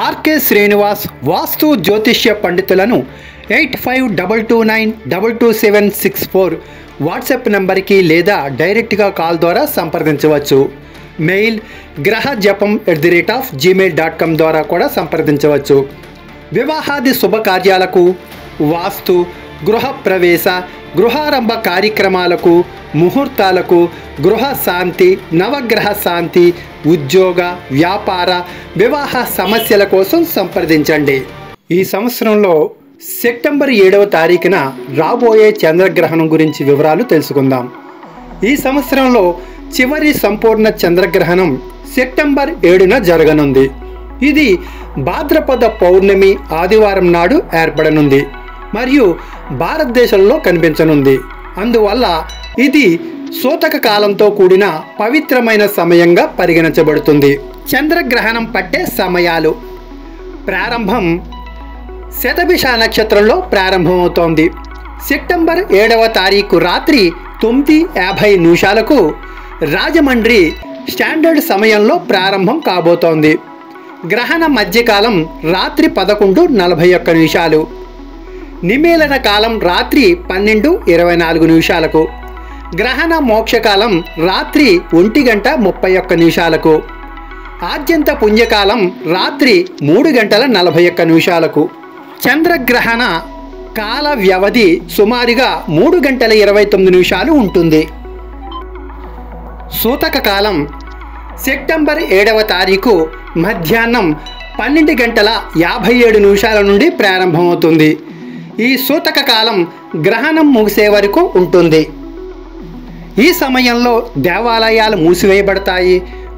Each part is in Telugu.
ఆర్కే శ్రీనివాస్ వాస్తు జ్యోతిష్య పండితులను 8522922764 వాట్సాప్ నంబర్కి లేదా డైరెక్ట్గా కాల్ ద్వారా సంప్రదించవచ్చు. మెయిల్ grahajapam@gmail.com ద్వారా కూడా సంప్రదించవచ్చు. వివాహాది శుభకార్యాలకు, వాస్తు, గృహ ప్రవేశ, గృహారంభ కార్యక్రమాలకు, ముహూర్తాలకు, గృహ శాంతి, నవగ్రహ శాంతి, ఉద్యోగ, వ్యాపార, వివాహ సమస్యల కోసం సంప్రదించండి. ఈ సంవత్సరంలో సెప్టెంబర్ 7వ తారీఖున రాబోయే చంద్రగ్రహణం గురించి వివరాలు తెలుసుకుందాం. ఈ సంవత్సరంలో చివరి సంపూర్ణ చంద్రగ్రహణం సెప్టెంబర్ 7న జరగనుంది. ఇది భాద్రపద పౌర్ణమి ఆదివారం నాడు ఏర్పడనుంది మరియు భారతదేశంలో కనిపించనుంది. అందువల్ల ఇది సూతక కాలంతో కూడిన పవిత్రమైన సమయంగా పరిగణించబడుతుంది. చంద్రగ్రహణం పట్టే సమయాలు. ప్రారంభం శతభిష నక్షత్రంలో ప్రారంభమవుతోంది. సెప్టెంబర్ 7వ తారీఖు రాత్రి 9:50 రాజమండ్రి స్టాండర్డ్ సమయంలో ప్రారంభం కాబోతోంది. గ్రహణ మధ్యకాలం రాత్రి 11:41. నిమీలన కాలం రాత్రి 12:24. గ్రహణ మోక్షకాలం రాత్రి 1:31. ఆద్యంత పుణ్యకాలం రాత్రి 3:41. చంద్రగ్రహణ కాల వ్యవధి సుమారుగా 3:29 ఉంటుంది. సూతక కాలం సెప్టెంబర్ 7వ తారీఖు మధ్యాహ్నం 12:57 నుండి ప్రారంభమవుతుంది. ఈ సూతక కాలం గ్రహణం ముగిసే వరకు ఉంటుంది. ఈ సమయంలో దేవాలయాలు మూసివేయబడతాయి,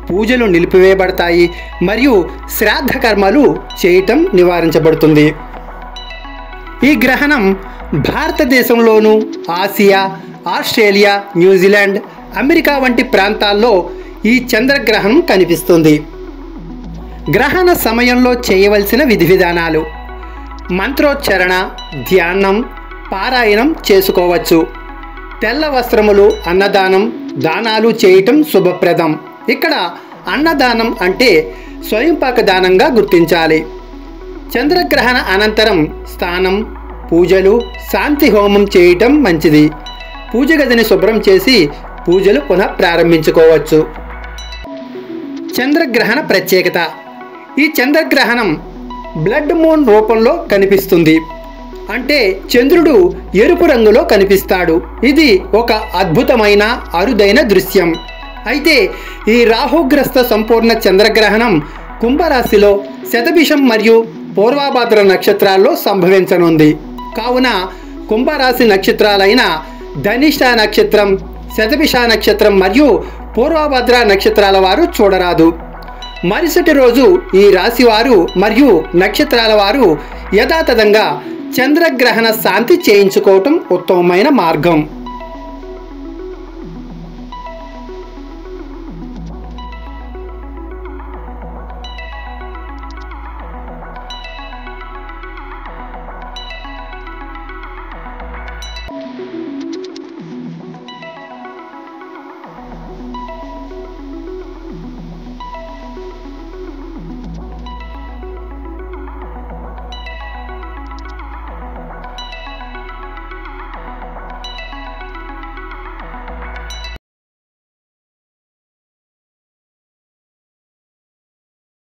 పూజలు నిలిపివేయబడతాయి మరియు శ్రాద్ధ కర్మలు చేయటం నివారించబడుతుంది. ఈ గ్రహణం భారతదేశంలోనూ, ఆసియా, ఆస్ట్రేలియా, న్యూజిలాండ్, అమెరికా వంటి ప్రాంతాల్లో ఈ చంద్రగ్రహణం కనిపిస్తుంది. గ్రహణ సమయంలో చేయవలసిన విధి విధానాలు. మంత్రోచ్చరణ, ధ్యానం, పారాయణం చేసుకోవచ్చు. తెల్ల వస్త్రములు, అన్నదానం, దానాలు చేయటం శుభప్రదం. ఇక్కడ అన్నదానం అంటే స్వయంపాక దానంగా గుర్తించాలి. చంద్రగ్రహణ అనంతరం స్నానం, పూజలు, శాంతి హోమం చేయటం మంచిది. పూజ గదిని శుభ్రం చేసి పూజలు పునః ప్రారంభించుకోవచ్చు. చంద్రగ్రహణ ప్రత్యేకత. ఈ చంద్రగ్రహణం బ్లడ్ మూన్ రూపంలో కనిపిస్తుంది. అంటే చంద్రుడు ఎరుపు రంగులో కనిపిస్తాడు. ఇది ఒక అద్భుతమైన అరుదైన దృశ్యం. అయితే ఈ రాహుగ్రస్త సంపూర్ణ చంద్రగ్రహణం కుంభరాశిలో శతభిషం మరియు పూర్వభాద్ర నక్షత్రాల్లో సంభవించనుంది. కావున కుంభరాశి నక్షత్రాలైన ధనిష్ట నక్షత్రం, శతభిష నక్షత్రం మరియు పూర్వభద్ర నక్షత్రాల వారు చూడరాదు. మరుసటి రోజు ఈ రాశి వారు మరియు నక్షత్రాల వారు యథాతథంగా చంద్రగ్రహణ శాంతి చేయించుకోవటం ఉత్తమమైన మార్గం.